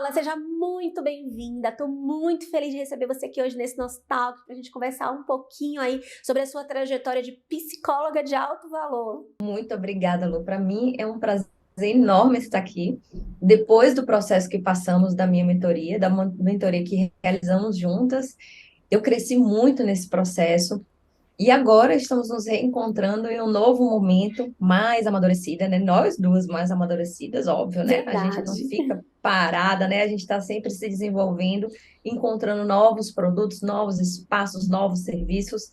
Paula, seja muito bem-vinda. Estou muito feliz de receber você aqui hoje nesse nosso talk para a gente conversar um pouquinho aí sobre a sua trajetória de psicóloga de alto valor. Muito obrigada, Lu. Para mim é um prazer enorme estar aqui. Depois do processo que passamos da minha mentoria, da mentoria que realizamos juntas, eu cresci muito nesse processo e agora estamos nos reencontrando em um novo momento, mais amadurecida, né? Nós duas mais amadurecidas, óbvio, né? A gente não Verdade. fica parada, né? A gente está sempre se desenvolvendo, encontrando novos produtos, novos espaços, novos serviços.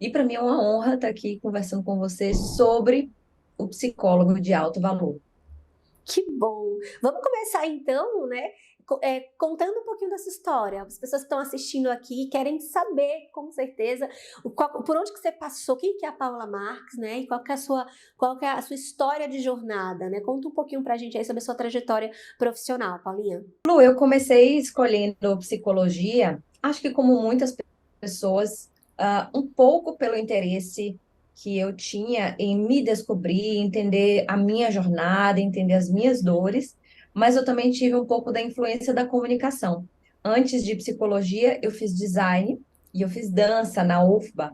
E para mim é uma honra estar aqui conversando com você sobre o psicólogo de alto valor. Que bom! Vamos começar então, né? Contando um pouquinho dessa história. As pessoas que estão assistindo aqui querem saber, com certeza, por onde que você passou, quem que é a Paula Marques, né? E qual que é a sua história de jornada, né? Conta um pouquinho pra gente aí sobre a sua trajetória profissional, Paulinha. Lu, eu comecei escolhendo psicologia, acho que como muitas pessoas, um pouco pelo interesse que eu tinha em me descobrir, entender a minha jornada, entender as minhas dores, mas eu também tive um pouco da influência da comunicação. Antes de psicologia, eu fiz design e eu fiz dança na UFBA,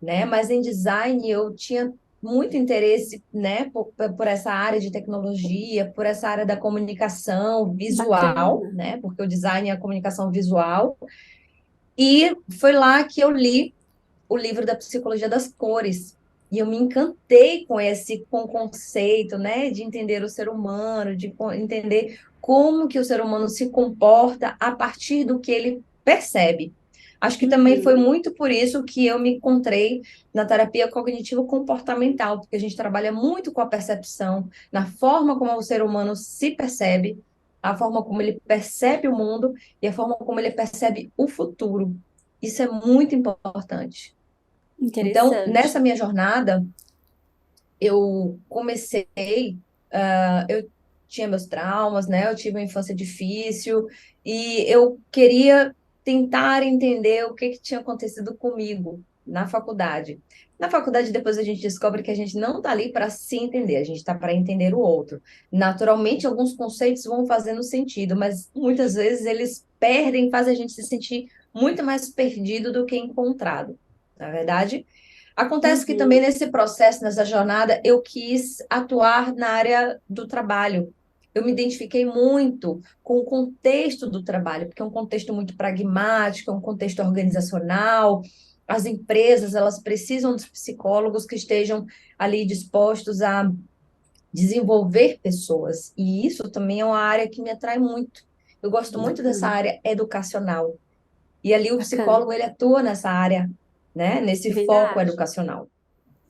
né? Mas em design eu tinha muito interesse, né, por essa área de tecnologia, por essa área da comunicação visual, Bacana. né? Porque o design é a comunicação visual. E foi lá que eu li o livro da Psicologia das Cores. E eu me encantei com o conceito, né, de entender o ser humano, entender como que o ser humano se comporta a partir do que ele percebe. Acho que também foi Uhum. muito por isso que eu me encontrei na terapia cognitivo-comportamental, porque a gente trabalha muito com a percepção, na forma como o ser humano se percebe, a forma como ele percebe o mundo e a forma como ele percebe o futuro. Isso é muito importante. Então, nessa Interessante. minha jornada, eu comecei, eu tinha meus traumas, né? Eu tive uma infância difícil e eu queria tentar entender o que que tinha acontecido comigo na faculdade. Na faculdade, depois a gente descobre que a gente não está ali para se entender, a gente está para entender o outro. Naturalmente, alguns conceitos vão fazendo sentido, mas muitas vezes eles perdem, fazem a gente se sentir muito mais perdido do que encontrado. Na verdade, acontece que também Uhum. nesse processo, nessa jornada, eu quis atuar na área do trabalho. Eu me identifiquei muito com o contexto do trabalho, porque é um contexto muito pragmático, é um contexto organizacional. As empresas, elas precisam dos psicólogos que estejam ali dispostos a desenvolver pessoas. E isso também é uma área que me atrai muito. Eu gosto muito dessa Bacana. área educacional. E ali o Bacana. psicólogo, ele atua nessa área, né, nesse foco Verdade. educacional.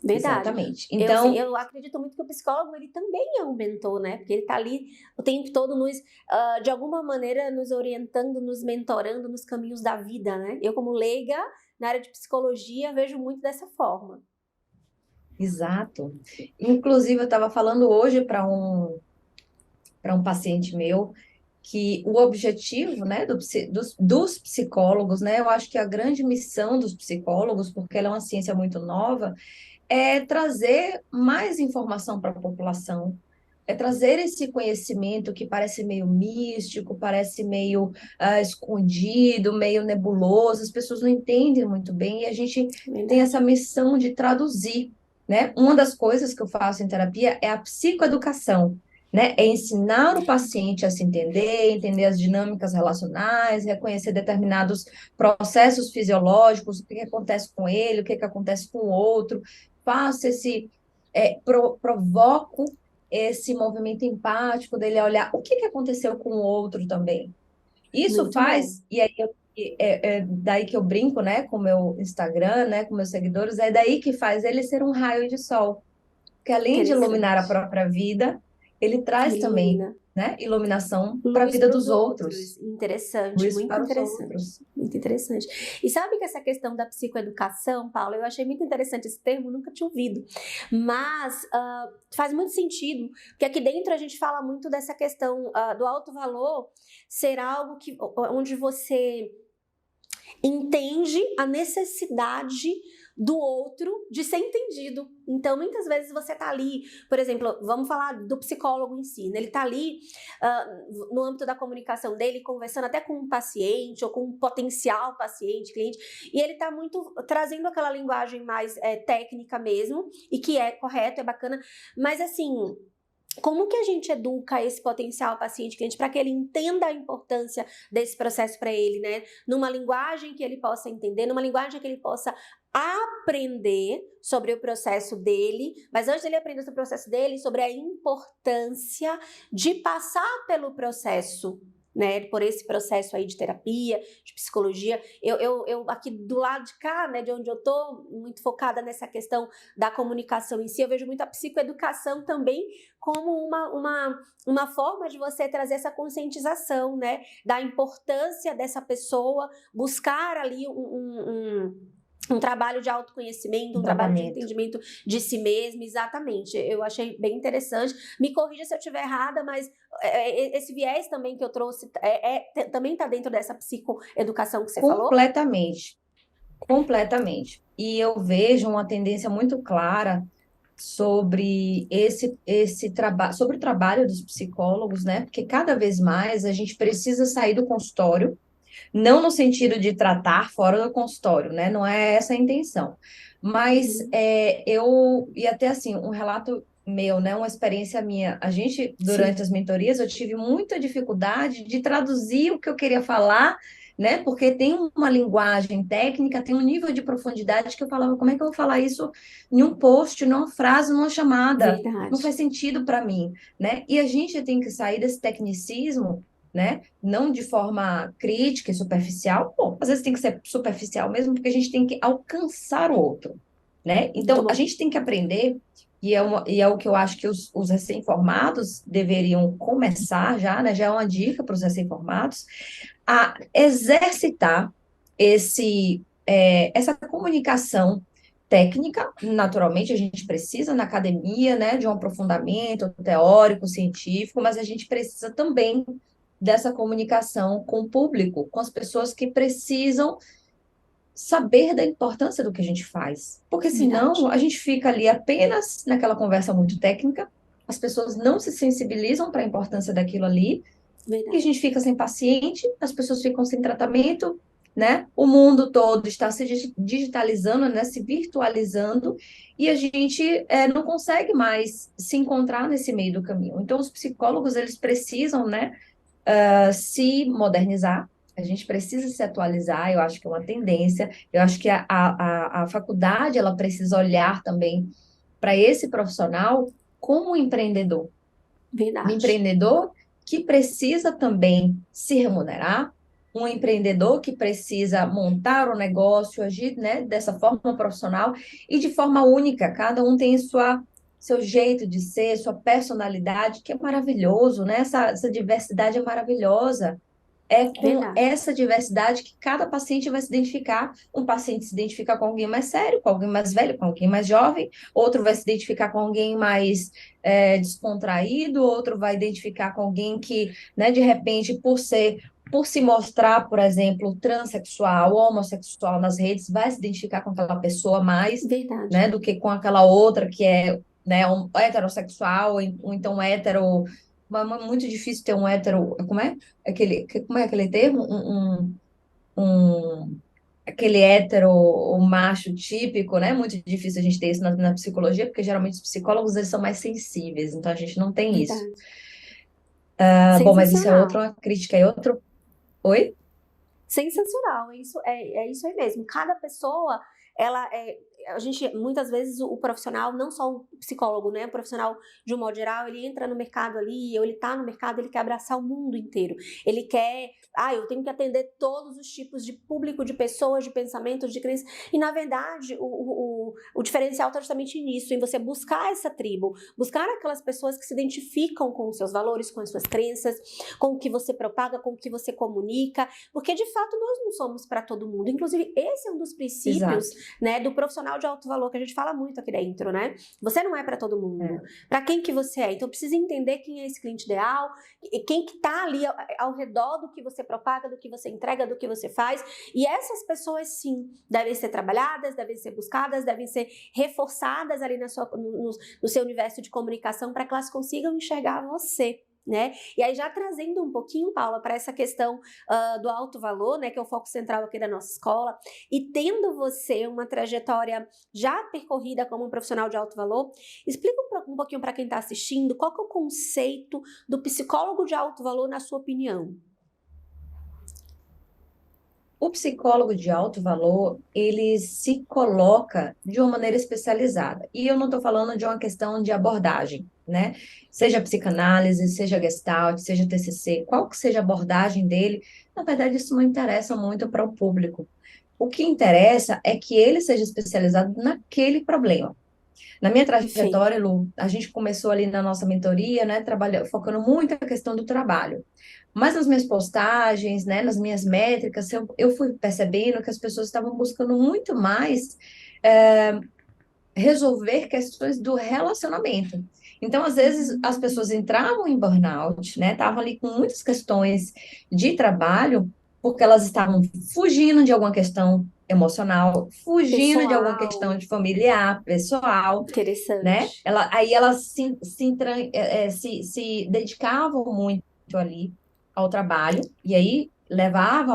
Verdade. Exatamente. Eu, assim, Então, eu acredito muito que o psicólogo ele também é um mentor, né? Porque ele está ali o tempo todo de alguma maneira, nos orientando, nos mentorando nos caminhos da vida, né? Eu, como leiga na área de psicologia, vejo muito dessa forma. exato. Inclusive, eu estava falando hoje para um paciente meu que o objetivo, né, dos psicólogos, né, eu acho que a grande missão dos psicólogos, porque ela é uma ciência muito nova, é trazer mais informação para a população, é trazer esse conhecimento que parece meio místico, parece meio escondido, meio nebuloso, as pessoas não entendem muito bem, e a gente tem Verdade. essa missão de traduzir, né? Uma das coisas que eu faço em terapia é a psicoeducação, né? É ensinar o paciente a se entender, entender as dinâmicas relacionais, reconhecer determinados processos fisiológicos, o que acontece com ele, o que acontece com o outro, faço provoco esse movimento empático dele a olhar o que que aconteceu com o outro também. Isso Muito bom. faz, e aí é daí que eu brinco, né, com o meu Instagram, né, com meus seguidores, é daí que faz ele ser um raio de sol, porque além de iluminar a Interessante. própria vida, ele traz também, Ilumina. né, iluminação para a Luz vida para os dos outros. outros, Interessante, luz muito para os interessante. outros. Muito interessante. E sabe que essa questão da psicoeducação, Paula, eu achei muito interessante esse termo, nunca tinha ouvido. Mas faz muito sentido, porque aqui dentro a gente fala muito dessa questão do alto valor ser algo onde você entende a necessidade do outro de ser entendido. Então, muitas vezes você tá ali, por exemplo, vamos falar do psicólogo em si, né? Ele tá ali no âmbito da comunicação dele, conversando até com um paciente ou com um potencial paciente, cliente, e ele tá muito trazendo aquela linguagem mais técnica mesmo, e que é correto, é bacana, mas assim, como que a gente educa esse potencial paciente-cliente para que ele entenda a importância desse processo para ele, né? Numa linguagem que ele possa entender, numa linguagem que ele possa aprender sobre o processo dele, mas antes dele aprender sobre o processo dele, sobre a importância de passar pelo processo, né, por esse processo aí de terapia, de psicologia. Eu aqui do lado de cá, né, de onde eu tô, muito focada nessa questão da comunicação em si, eu vejo muito a psicoeducação também como uma forma de você trazer essa conscientização, né, da importância dessa pessoa, buscar ali um trabalho de autoconhecimento, um trabalho de entendimento de si mesmo, exatamente. Eu achei bem interessante. Me corrija se eu estiver errada, mas esse viés também que eu trouxe também está dentro dessa psicoeducação que você falou? Completamente. E eu vejo uma tendência muito clara sobre esse trabalho, sobre o trabalho dos psicólogos, né? Porque cada vez mais a gente precisa sair do consultório, não no sentido de tratar fora do consultório, né? Não é essa a intenção. Mas e até assim, um relato meu, né? Uma experiência minha. A gente, durante as mentorias, eu tive muita dificuldade de traduzir o que eu queria falar, né? Porque tem uma linguagem técnica, tem um nível de profundidade que eu falava, como é que eu vou falar isso em um post, numa frase, numa chamada? Verdade. Não faz sentido para mim, né? E a gente tem que sair desse tecnicismo, né? Não de forma crítica e superficial. Bom, às vezes tem que ser superficial mesmo, porque a gente tem que alcançar o outro, né? Então, a gente tem que aprender, e é o que eu acho que os recém-formados deveriam começar já, né? Já é uma dica para os recém-formados, a exercitar essa comunicação técnica. Naturalmente, a gente precisa na academia, né, de um aprofundamento teórico, científico, mas a gente precisa também dessa comunicação com o público, com as pessoas que precisam saber da importância do que a gente faz. Porque senão a gente fica ali apenas naquela conversa muito técnica, as pessoas não se sensibilizam para a importância daquilo ali, e a gente fica sem paciente, as pessoas ficam sem tratamento, né? O mundo todo está se digitalizando, né? Se virtualizando, e a gente não consegue mais se encontrar nesse meio do caminho. Então, os psicólogos, eles precisam, né, se modernizar, a gente precisa se atualizar, eu acho que é uma tendência, eu acho que a faculdade, ela precisa olhar também para esse profissional como um empreendedor. Verdade. Um empreendedor que precisa também se remunerar, um empreendedor que precisa montar o negócio, agir, né, dessa forma profissional e de forma única. Cada um tem seu jeito de ser, sua personalidade, que é maravilhoso, né? Essa diversidade é maravilhosa. É com essa diversidade que cada paciente vai se identificar. Um paciente se identifica com alguém mais sério, com alguém mais velho, com alguém mais jovem. Outro vai se identificar com alguém mais descontraído. Outro vai identificar com alguém que, né, de repente, por se mostrar, por exemplo, transexual, homossexual nas redes, vai se identificar com aquela pessoa mais, né, do que com aquela outra que é, né, heterossexual, ou então hétero. Mas é muito difícil ter um hétero. Como é aquele termo? Aquele hétero, o macho típico, né? Muito difícil a gente ter isso na psicologia, porque geralmente os psicólogos eles são mais sensíveis, então a gente não tem isso. Bom, mas isso é outra crítica, é outro. Oi? Sensacional, é isso aí mesmo. Cada pessoa, a gente, muitas vezes, o profissional, não só o psicólogo, né? O profissional, de um modo geral, ele entra no mercado ali, ou ele tá no mercado, ele quer abraçar o mundo inteiro. Ele quer, eu tenho que atender todos os tipos de público, de pessoas, de pensamentos, de crenças. E, na verdade, o diferencial está justamente nisso, em você buscar essa tribo, buscar aquelas pessoas que se identificam com os seus valores, com as suas crenças, com o que você propaga, com o que você comunica, porque, de fato, nós não somos para todo mundo. Inclusive, esse é um dos princípios, né, do profissional profissional de alto valor, que a gente fala muito aqui dentro, né? Você não é para todo mundo. Para quem que você é? Então, precisa entender quem é esse cliente ideal, quem que tá ali ao redor do que você propaga, do que você entrega, do que você faz. E essas pessoas, sim, devem ser trabalhadas, devem ser buscadas, devem ser reforçadas ali no seu universo de comunicação para que elas consigam enxergar você. Né? E aí já trazendo um pouquinho, Paula, para essa questão do alto valor, né, que é o foco central aqui da nossa escola, e tendo você uma trajetória já percorrida como um profissional de alto valor, explica um pouquinho para quem está assistindo qual que é o conceito do psicólogo de alto valor na sua opinião. O psicólogo de alto valor, ele se coloca de uma maneira especializada. E eu não estou falando de uma questão de abordagem, né? Seja psicanálise, seja Gestalt, seja TCC, qual que seja a abordagem dele, na verdade isso não interessa muito para o público. O que interessa é que ele seja especializado naquele problema. Na minha Perfeito. trajetória, Lu, a gente começou ali na nossa mentoria, né, focando muito na questão do trabalho. Mas nas minhas postagens, né, nas minhas métricas, eu fui percebendo que as pessoas estavam buscando muito mais resolver questões do relacionamento. Então, às vezes, as pessoas entravam em burnout, né, estavam ali com muitas questões de trabalho, porque elas estavam fugindo de alguma questão emocional, fugindo de alguma questão Pessoal, de familiar, pessoal, né? interessante. Aí elas se dedicavam muito ali ao trabalho, e aí levava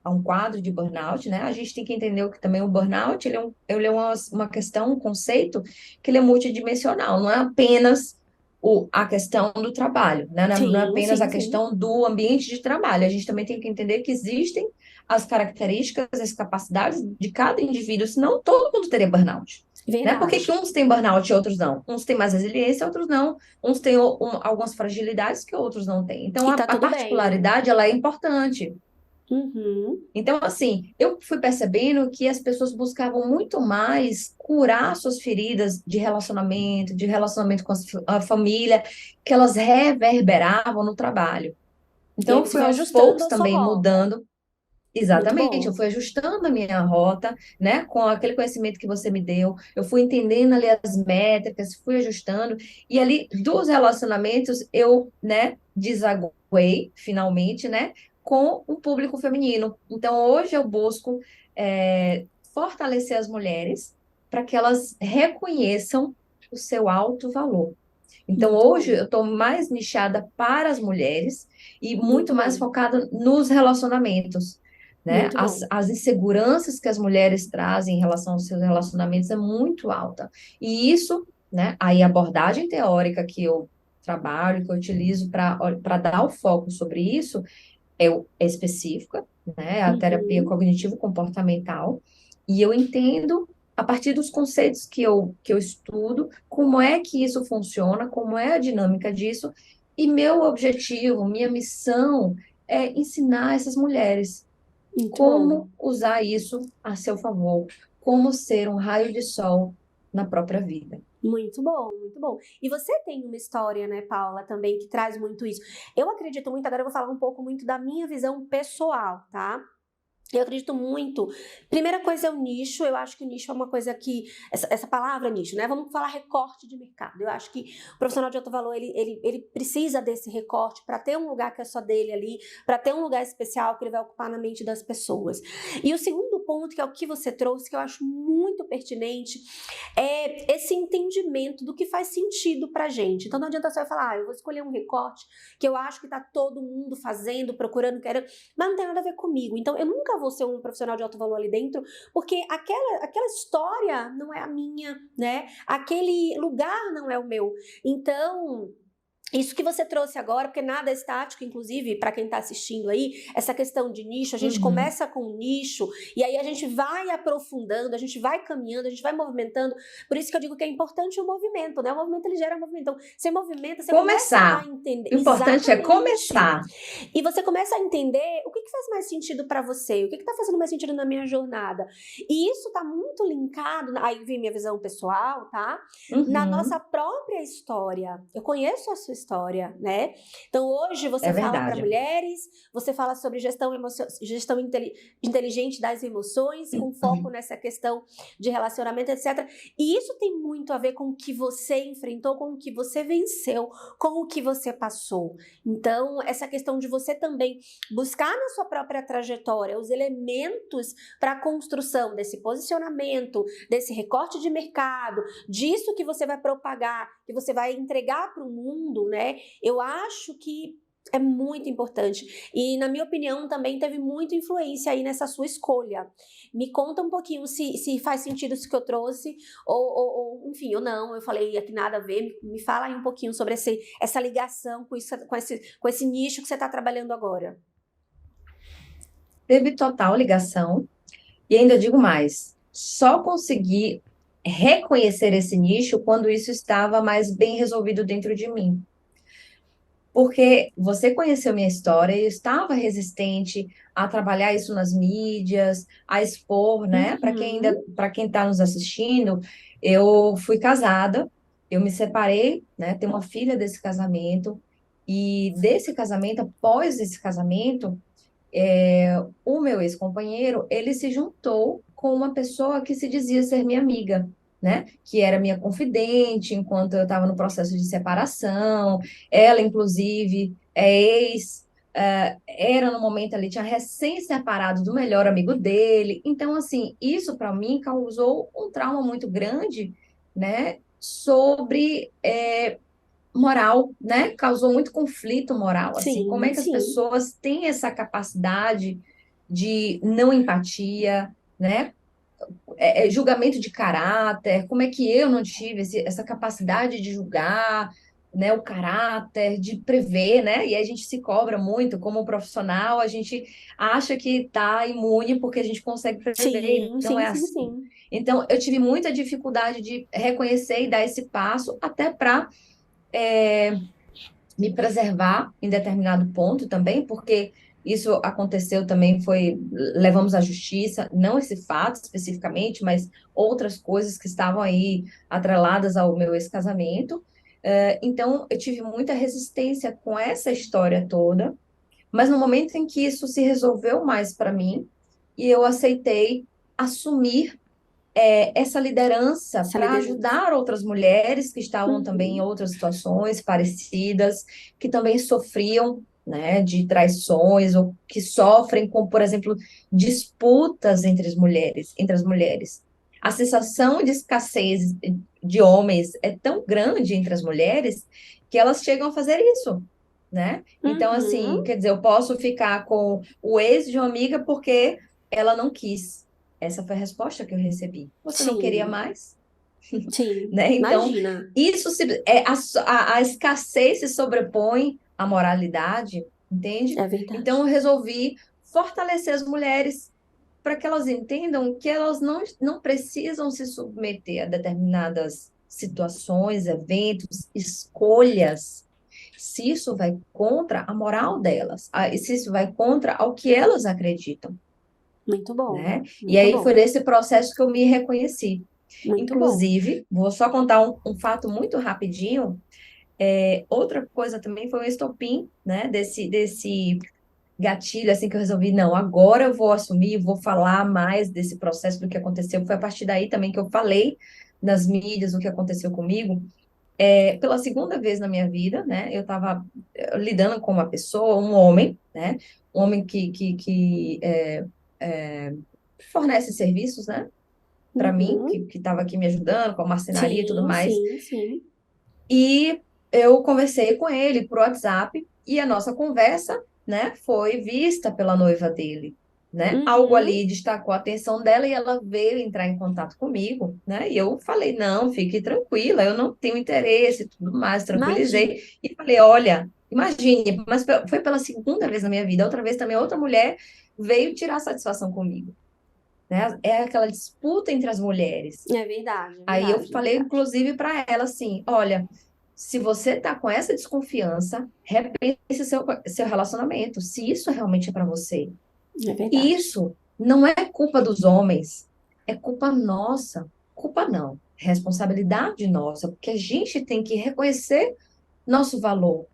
a um quadro de burnout, né? A gente tem que entender que também o burnout, ele é uma questão, um conceito que ele é multidimensional, não é apenas a questão do trabalho, né? Não é Sim, apenas a sim, sim. questão do ambiente de trabalho, a gente também tem que entender que existem as características, as capacidades de cada indivíduo, senão todo mundo teria burnout. Né? Por que que Verdade. uns têm burnout e outros não? Uns têm mais resiliência, outros não. Uns têm algumas fragilidades que outros não têm. Então, E a, tá a tudo bem. particularidade, ela é importante. Uhum. Então, assim, eu fui percebendo que as pessoas buscavam muito mais curar suas feridas de relacionamento com a família, que elas reverberavam no trabalho. E Então, aí eu você fui foi aos ajustando poucos a sua também rota. mudando. Muito Exatamente, eu bom. fui ajustando a minha rota, né, com aquele conhecimento que você me deu, eu fui entendendo ali as métricas, fui ajustando, e ali dos relacionamentos eu, né, desaguei finalmente, né, com um público feminino. Então hoje eu busco fortalecer as mulheres para que elas reconheçam o seu alto valor. Então, Muito hoje bom. eu estou mais nichada para as mulheres e muito Muito mais bom. focada nos relacionamentos, né? Muito As, bom. as inseguranças que as mulheres trazem em relação aos seus relacionamentos é muito alta. E isso, né? Aí a abordagem teórica que eu trabalho, que eu utilizo para dar o foco sobre isso é específica, né? A terapia Uhum. cognitivo-comportamental. E eu entendo, a partir dos conceitos que eu estudo, como é que isso funciona, como é a dinâmica disso, e meu objetivo, minha missão é ensinar essas mulheres Muito bom. como usar isso a seu favor, como ser um raio de sol na própria vida. Muito bom, muito bom. E você tem uma história, né, Paula, também que traz muito isso. Eu acredito muito, agora eu vou falar um pouco muito da minha visão pessoal, tá? Eu acredito muito. Primeira coisa é o nicho. Eu acho que o nicho é uma coisa que. Essa palavra nicho, né? Vamos falar recorte de mercado. Eu acho que o profissional de alto valor ele precisa desse recorte para ter um lugar que é só dele ali, para ter um lugar especial que ele vai ocupar na mente das pessoas. E o segundo ponto, que é o que você trouxe, que eu acho muito pertinente, é esse entendimento do que faz sentido pra gente. Então não adianta só eu falar, eu vou escolher um recorte que eu acho que tá todo mundo fazendo, procurando, querendo, mas não tem nada a ver comigo. Então eu nunca vou ser um profissional de alto valor ali dentro, porque aquela história não é a minha, né? Aquele lugar não é o meu. Então, isso que você trouxe agora, porque nada é estático, inclusive, para quem está assistindo aí, essa questão de nicho, a gente Uhum. começa com um nicho, e aí a gente vai aprofundando, a gente vai caminhando, a gente vai movimentando. Por isso que eu digo que é importante o movimento, né? O movimento ele gera movimento. Então, você movimenta, você começa a Começar. entender. O importante é Exatamente. começar. E você começa a entender o que faz mais sentido para você, o que está fazendo mais sentido na minha jornada. E isso está muito linkado, aí vem minha visão pessoal, tá? Na nossa Uhum. própria história. Eu conheço a sua história, né? Então, hoje você É fala para verdade. mulheres, você fala sobre gestão inteligente das emoções, com foco nessa questão de relacionamento, etc. E isso tem muito a ver com o que você enfrentou, com o que você venceu, com o que você passou. Então, essa questão de você também buscar na sua própria trajetória os elementos para a construção desse posicionamento, desse recorte de mercado, disso que você vai propagar, que você vai entregar para o mundo, né? Eu acho que é muito importante. E, na minha opinião, também teve muita influência aí nessa sua escolha. Me conta um pouquinho se faz sentido isso que eu trouxe, enfim, ou não, eu falei aqui nada a ver. Me fala aí um pouquinho sobre essa ligação com, isso, com esse nicho que você está trabalhando agora. Teve total ligação. E ainda digo mais, só consegui reconhecer esse nicho quando isso estava mais bem resolvido dentro de mim. Porque você conheceu minha história e eu estava resistente a trabalhar isso nas mídias, a expor, né? Uhum. Para quem está nos assistindo, eu fui casada, eu me separei, né? Tenho uma filha desse casamento, e desse casamento, após esse casamento, o meu ex-companheiro, ele se juntou com uma pessoa que se dizia ser minha amiga, né? Que era minha confidente enquanto eu estava no processo de separação. Ela, inclusive, era no momento ali, tinha recém-separado do melhor amigo dele. Então, assim, isso para mim causou um trauma muito grande, né? Sobre moral, né? Causou muito conflito moral, assim. Como é Sim, que as sim. pessoas têm essa capacidade de não empatia, né? Julgamento de caráter, como é que eu não tive essa capacidade de julgar, né, o caráter, de prever, né? E aí a gente se cobra muito como profissional, a gente acha que está imune porque a gente consegue prever, Sim, não sim, é sim, assim. sim. Então, eu tive muita dificuldade de reconhecer e dar esse passo, até para me preservar em determinado ponto também, porque isso aconteceu também, levamos à justiça, não esse fato especificamente, mas outras coisas que estavam aí atreladas ao meu ex-casamento. Então, eu tive muita resistência com essa história toda, mas no momento em que isso se resolveu mais para mim, e eu aceitei assumir essa liderança Essa para liderança. ajudar outras mulheres que estavam também em Uhum. outras situações parecidas, que também sofriam, né, de traições ou que sofrem com, por exemplo, disputas entre as mulheres. A sensação de escassez de homens é tão grande entre as mulheres que elas chegam a fazer isso, né? Então, assim, Uhum. quer dizer, eu posso ficar com o ex de uma amiga porque ela não quis. Essa foi a resposta que eu recebi. Você não queria Sim, mais, sim. né? Então, Imagina. a escassez se sobrepõe à moralidade, entende? É Então, eu verdade. resolvi fortalecer as mulheres para que elas entendam que elas não precisam se submeter a determinadas situações, eventos, escolhas, se isso vai contra a moral delas, e se isso vai contra o que elas acreditam, Muito bom. né? E Muito aí foi bom. nesse processo que eu me reconheci. Muito bom. Inclusive, vou só contar um fato muito rapidinho. Outra coisa também foi o estopim, né? Desse gatilho, assim, que eu resolvi, não, agora eu vou assumir, vou falar mais desse processo do que aconteceu. Foi a partir daí também que eu falei nas mídias o que aconteceu comigo. Pela segunda vez na minha vida, né? Eu estava lidando com uma pessoa, um homem, né? Um homem que fornece serviços, né? Para mim, Uhum. que estava aqui me ajudando com a marcenaria e tudo Sim, mais. sim, sim. E eu conversei com ele por WhatsApp e a nossa conversa, né, foi vista pela noiva dele, né? Algo Uhum. ali destacou a atenção dela e ela veio entrar em contato comigo, né? E eu falei, não, fique tranquila, eu não tenho interesse e tudo mais, Imagina. tranquilizei. E falei, olha, imagine, mas foi pela segunda vez na minha vida, outra vez também outra mulher veio tirar satisfação comigo, né? É aquela disputa entre as mulheres. É verdade, é Aí eu verdade, é falei, verdade. inclusive, para ela assim: olha, se você tá com essa desconfiança, repense seu relacionamento, se isso realmente é para você. É E verdade. isso não é culpa dos homens, é culpa nossa. Culpa não, responsabilidade nossa, porque a gente tem que reconhecer nosso valor.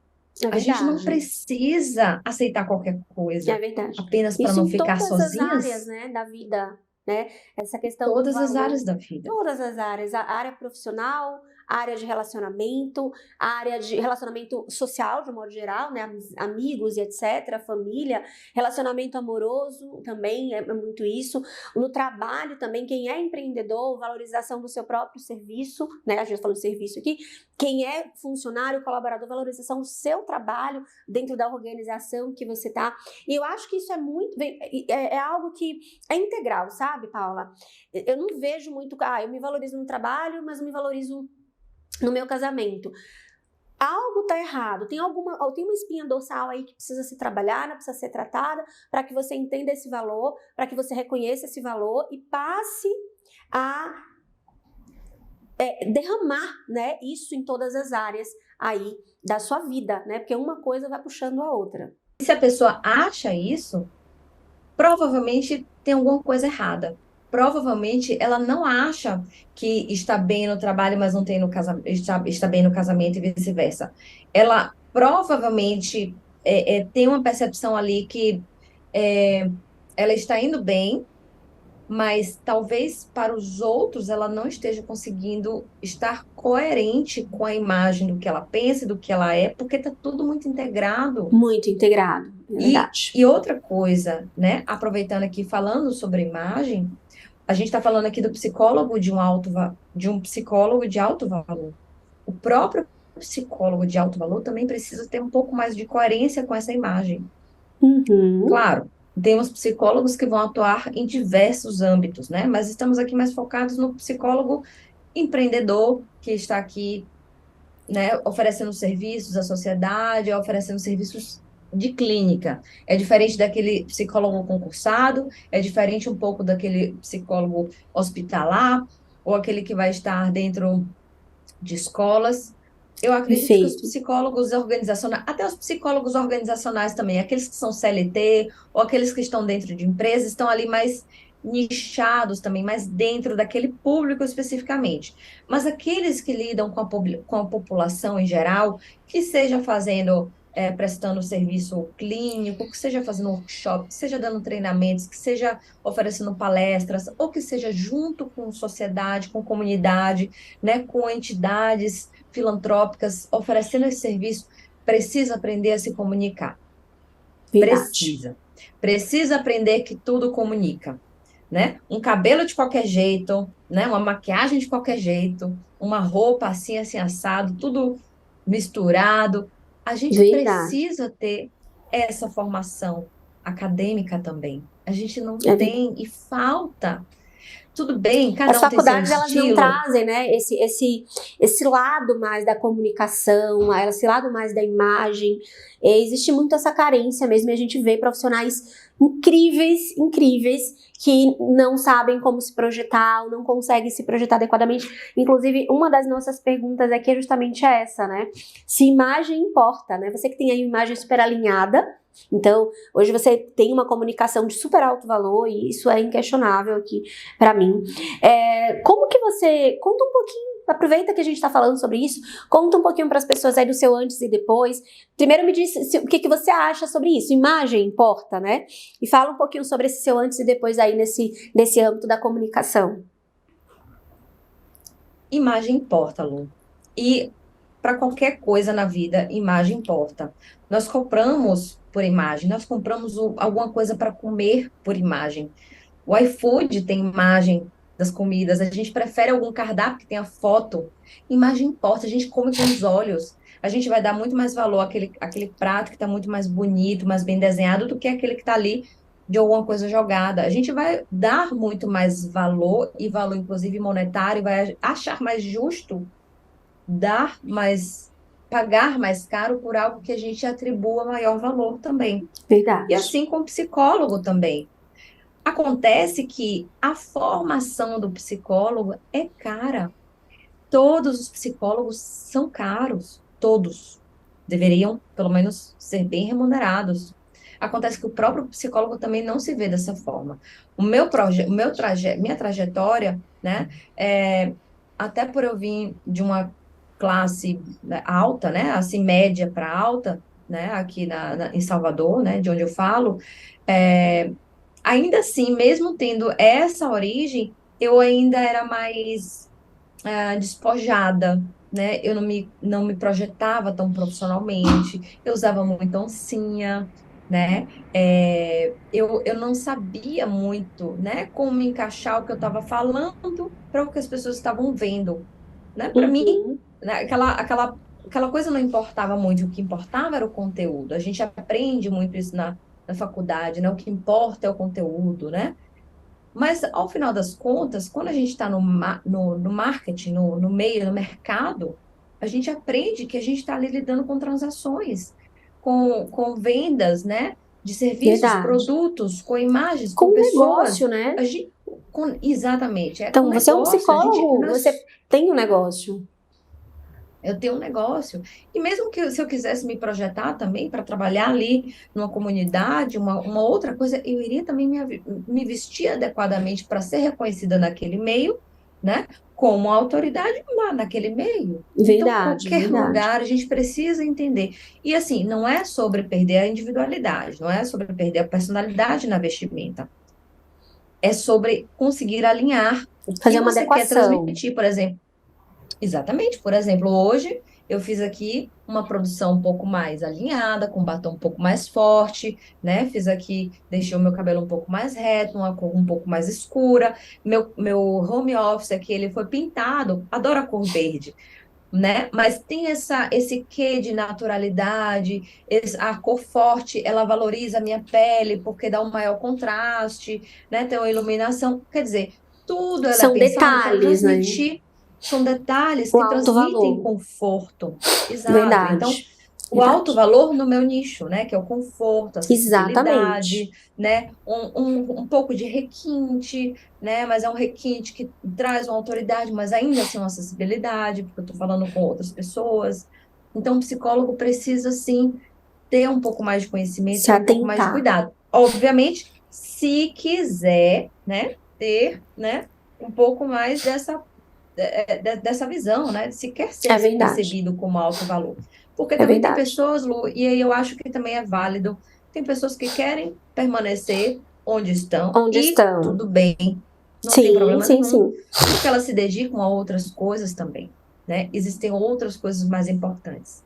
É A gente não verdade. precisa aceitar qualquer É coisa verdade. apenas para Isso não em ficar todas as áreas, sozinhas. né, da vida, né? Essa questão do Todas as valor, áreas da vida. todas as áreas, a área profissional, a área de relacionamento, a área de relacionamento social, de um modo geral, né, amigos e etc, família, relacionamento amoroso também é muito isso. No trabalho também, quem é empreendedor, valorização do seu próprio serviço, né? A gente tá falando de serviço aqui. Quem é funcionário, colaborador, valorização do seu trabalho dentro da organização que você tá. E eu acho que isso é muito, é algo que é integral, sabe, Paula? Eu não vejo muito, eu me valorizo no trabalho, mas não me valorizo no meu casamento. Algo tá errado, tem uma espinha dorsal aí que precisa ser trabalhada, precisa ser tratada, para que você entenda esse valor, para que você reconheça esse valor e passe a derramar, né, isso em todas as áreas aí da sua vida, né? Porque uma coisa vai puxando a outra. E se a pessoa acha isso, provavelmente tem alguma coisa errada. Provavelmente ela não acha que está bem no trabalho, mas não tem no casamento, está bem no casamento e vice-versa. Ela provavelmente tem uma percepção ali que é, ela está indo bem, mas talvez para os outros ela não esteja conseguindo estar coerente com a imagem do que ela pensa, e do que ela é, porque está tudo muito integrado. Muito integrado, é verdade. E outra coisa, né? Aproveitando aqui, falando sobre imagem, a gente está falando aqui do psicólogo de um psicólogo de alto valor. O próprio psicólogo de alto valor também precisa ter um pouco mais de coerência com essa imagem. Uhum. Claro, temos psicólogos que vão atuar em diversos âmbitos, né? Mas estamos aqui mais focados no psicólogo empreendedor que está aqui, né, oferecendo serviços à sociedade, oferecendo serviços de clínica. É diferente daquele psicólogo concursado, é diferente um pouco daquele psicólogo hospitalar, ou aquele que vai estar dentro de escolas. Eu acredito que os Perfeito. psicólogos organizacionais, até os psicólogos organizacionais também, aqueles que são CLT ou aqueles que estão dentro de empresas, estão ali mais nichados também, mais dentro daquele público especificamente. Mas aqueles que lidam com a população em geral, que seja fazendo, prestando serviço clínico, que seja fazendo workshop, que seja dando treinamentos, que seja oferecendo palestras, ou que seja junto com sociedade, com comunidade, né, com entidades filantrópicas oferecendo esse serviço, precisa aprender a se comunicar. Verdade. Precisa. Precisa aprender que tudo comunica, né? Um cabelo de qualquer jeito, né? Uma maquiagem de qualquer jeito, uma roupa assim, assim, assado, tudo misturado. A gente Verdade. precisa ter essa formação acadêmica também. A gente não É verdade. tem e falta. Tudo bem, As cada um tem seu faculdades, elas não estilo. trazem, né, esse lado mais da comunicação, esse lado mais da imagem. Existe muito essa carência mesmo, e a gente vê profissionais incríveis, incríveis, que não sabem como se projetar, ou não conseguem se projetar adequadamente. Inclusive, uma das nossas perguntas aqui é justamente essa, né? Se imagem importa, né? Você que tem aí uma imagem super alinhada, então, hoje você tem uma comunicação de super alto valor, e isso é inquestionável aqui para mim. Como que você... Conta um pouquinho, aproveita que a gente está falando sobre isso, conta um pouquinho para as pessoas aí do seu antes e depois. Primeiro me diz o que você acha sobre isso. Imagem importa, né? E fala um pouquinho sobre esse seu antes e depois aí nesse âmbito da comunicação. Imagem importa, Lu. E para qualquer coisa na vida, imagem importa. Nós compramos por imagem, nós compramos alguma coisa para comer por imagem. O iFood tem imagem das comidas, a gente prefere algum cardápio que tenha foto. Imagem importa, a gente come com os olhos. A gente vai dar muito mais valor àquele prato que está muito mais bonito, mais bem desenhado, do que aquele que está ali de alguma coisa jogada. A gente vai dar muito mais valor, e valor inclusive monetário, vai achar mais justo dar mais, pagar mais caro por algo que a gente atribua maior valor também. E Verdade. assim com o psicólogo também. Acontece que a formação do psicólogo é cara. Todos os psicólogos são caros, todos. Deveriam, pelo menos, ser bem remunerados. Acontece que o próprio psicólogo também não se vê dessa forma. Minha trajetória, né, até por eu vir de uma classe alta, né, assim, média para alta, né, aqui em Salvador, né, de onde eu falo, é, ainda assim, mesmo tendo essa origem, eu ainda era mais despojada, né? Eu não me projetava tão profissionalmente, eu usava muito oncinha, né? Eu não sabia muito, né, como me encaixar o que eu estava falando para o que as pessoas estavam vendo, né? Para mim, Uhum. né, aquela coisa não importava muito, o que importava era o conteúdo. A gente aprende muito isso na faculdade, né? O que importa é o conteúdo, né? Mas, ao final das contas, quando a gente está no marketing, no meio, no mercado, a gente aprende que a gente está ali lidando com transações, com vendas, né? De serviços, Verdade. produtos, com imagens, com Com pessoas. negócio, né? Exatamente, é com Então, você é um negócio. psicólogo, você tem um negócio. Eu tenho um negócio. E mesmo que se eu quisesse me projetar também para trabalhar ali numa comunidade, uma outra coisa, eu iria também me vestir adequadamente para ser reconhecida naquele meio, né? Como autoridade lá naquele meio. Então, Verdade, qualquer verdade. lugar a gente precisa entender. E assim, não é sobre perder a individualidade, não é sobre perder a personalidade na vestimenta. É sobre conseguir alinhar o que Fazer uma você quer adequação. transmitir, por exemplo. Exatamente. Por exemplo, hoje eu fiz aqui uma produção um pouco mais alinhada, com batom um pouco mais forte, né? Fiz aqui, deixei o meu cabelo um pouco mais reto, uma cor um pouco mais escura. Meu home office aqui, ele foi pintado, adoro a cor verde, né? Mas tem esse quê de naturalidade, a cor forte, ela valoriza a minha pele porque dá um maior contraste, né? Tem uma iluminação, quer dizer, tudo ela é São pensado para detalhes, né? transmitir, são detalhes O que alto transmitem valor. conforto. Exato. Então, Verdade. o alto Verdade. valor no meu nicho, né? Que é o conforto, a acessibilidade, Exatamente. né? Um pouco de requinte, né? Mas é um requinte que traz uma autoridade, mas ainda assim uma acessibilidade, porque eu estou falando com outras pessoas. Então, o psicólogo precisa, sim, ter um pouco mais de conhecimento, Se ter um pouco mais de atentar. cuidado. Obviamente, se quiser, né, ter, né, um pouco mais dessa visão, né, se quer É ser verdade. percebido como alto valor. Porque É também tem verdade. pessoas, Lu, e aí eu acho que também é válido, tem pessoas que querem permanecer onde estão Onde e estão? tudo bem, não tem Sim, problema sim, nenhum, sim. porque elas se dedicam a outras coisas também, né? Existem outras coisas mais importantes.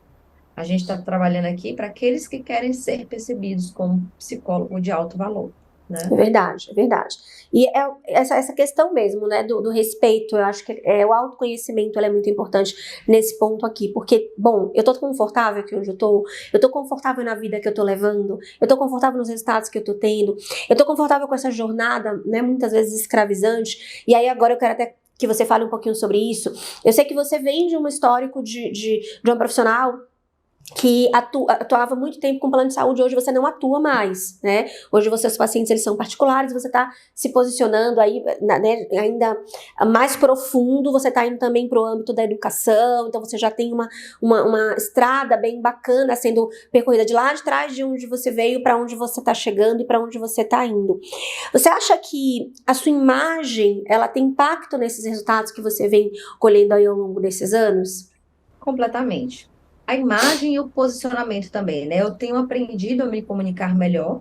A gente está trabalhando aqui para aqueles que querem ser percebidos como psicólogo de alto valor, né? É verdade, é verdade. E é essa questão mesmo, né, do respeito, eu acho que o autoconhecimento ele é muito importante nesse ponto aqui, porque, bom, eu tô confortável aqui onde eu tô confortável na vida que eu tô levando, eu tô confortável nos resultados que eu tô tendo, eu tô confortável com essa jornada, né, muitas vezes escravizante, e aí agora eu quero até que você fale um pouquinho sobre isso. Eu sei que você vem de um histórico de uma profissional que atuava muito tempo com plano de saúde, hoje você não atua mais, né? Hoje os pacientes eles são particulares, você está se posicionando aí, né, ainda mais profundo, você está indo também para o âmbito da educação, então você já tem uma estrada bem bacana sendo percorrida de lá de trás de onde você veio para onde você está chegando e para onde você está indo. Você acha que a sua imagem, ela tem impacto nesses resultados que você vem colhendo aí ao longo desses anos? Completamente. A imagem e o posicionamento também, né? Eu tenho aprendido a me comunicar melhor,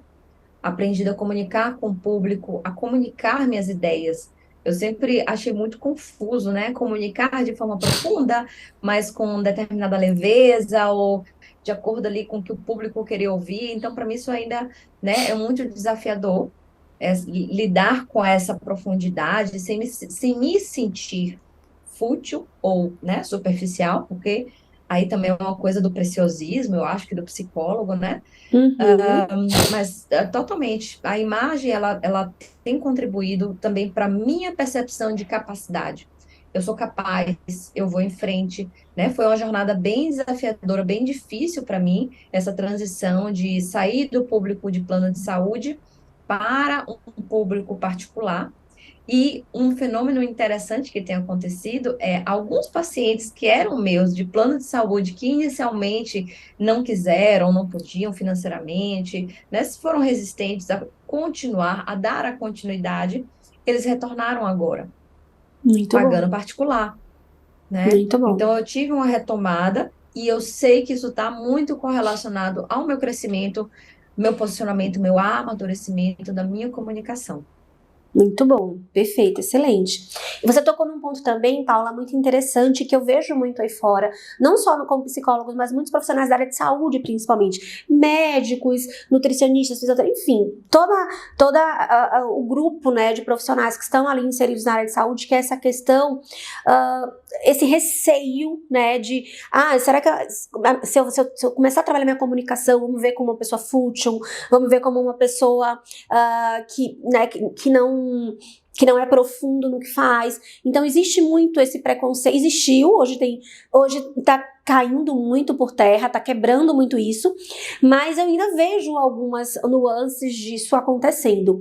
aprendido a comunicar com o público, a comunicar minhas ideias. Eu sempre achei muito confuso, né? Comunicar de forma profunda, mas com determinada leveza ou de acordo ali com o que o público queria ouvir. Então, para mim, isso ainda, né, é muito desafiador, lidar com essa profundidade sem me sentir fútil ou, né, superficial, porque aí também é uma coisa do preciosismo, eu acho que do psicólogo, né? Uhum. Mas totalmente, a imagem ela tem contribuído também para minha percepção de capacidade. Eu sou capaz, eu vou em frente, né? Foi uma jornada bem desafiadora, bem difícil para mim, essa transição de sair do público de plano de saúde para um público particular. E um fenômeno interessante que tem acontecido é alguns pacientes que eram meus de plano de saúde, que inicialmente não quiseram, não podiam financeiramente, né, se foram resistentes a continuar, a dar a continuidade, eles retornaram agora, Muito bom. pagando particular. né? Muito bom. Então, eu tive uma retomada e eu sei que isso está muito correlacionado ao meu crescimento, meu posicionamento, meu amadurecimento da minha comunicação. Muito bom, perfeito, excelente. E você tocou num ponto também, Paula, muito interessante, que eu vejo muito aí fora, não só como psicólogos, mas muitos profissionais da área de saúde, principalmente, médicos, nutricionistas, fisioterapeutas, enfim, o grupo, né, de profissionais que estão ali inseridos na área de saúde, que é essa questão, esse receio, né, de, será que se eu começar a trabalhar minha comunicação, vamos ver como uma pessoa fútil, vamos ver como uma pessoa que não é profundo no que faz. Então existe muito esse preconceito, existiu, hoje tá caindo muito por terra, tá quebrando muito isso, mas eu ainda vejo algumas nuances disso acontecendo.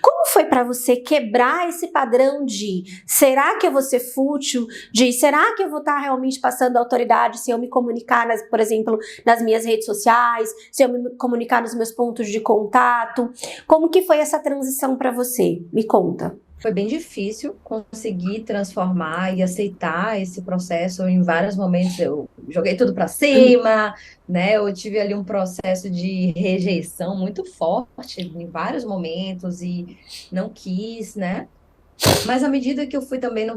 Como foi para você quebrar esse padrão de será que eu vou ser fútil, de será que eu vou estar realmente passando autoridade se eu me comunicar, por exemplo, nas minhas redes sociais, se eu me comunicar nos meus pontos de contato? Como que foi essa transição para você? Me conta. Foi bem difícil conseguir transformar e aceitar esse processo. Em vários momentos eu joguei tudo para cima, né? Eu tive ali um processo de rejeição muito forte em vários momentos e não quis, né? Mas à medida que eu fui também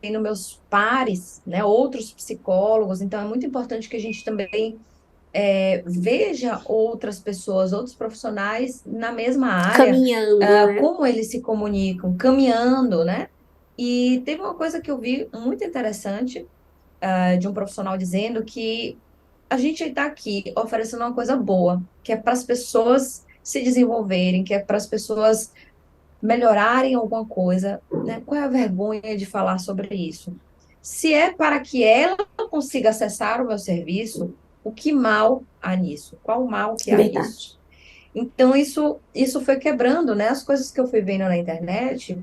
vendo meus pares, né, outros psicólogos, então é muito importante que a gente também veja outras pessoas, outros profissionais na mesma área, Caminhando, né? como eles se comunicam, caminhando, né? E teve uma coisa que eu vi muito interessante, de um profissional dizendo que a gente está aqui oferecendo uma coisa boa, que é para as pessoas se desenvolverem, que é para as pessoas melhorarem alguma coisa, né? Qual é a vergonha de falar sobre isso? Se é para que ela consiga acessar o meu serviço, o que mal há nisso? Qual o mal que É há nisso? verdade. Então, isso foi quebrando, né? As coisas que eu fui vendo na internet,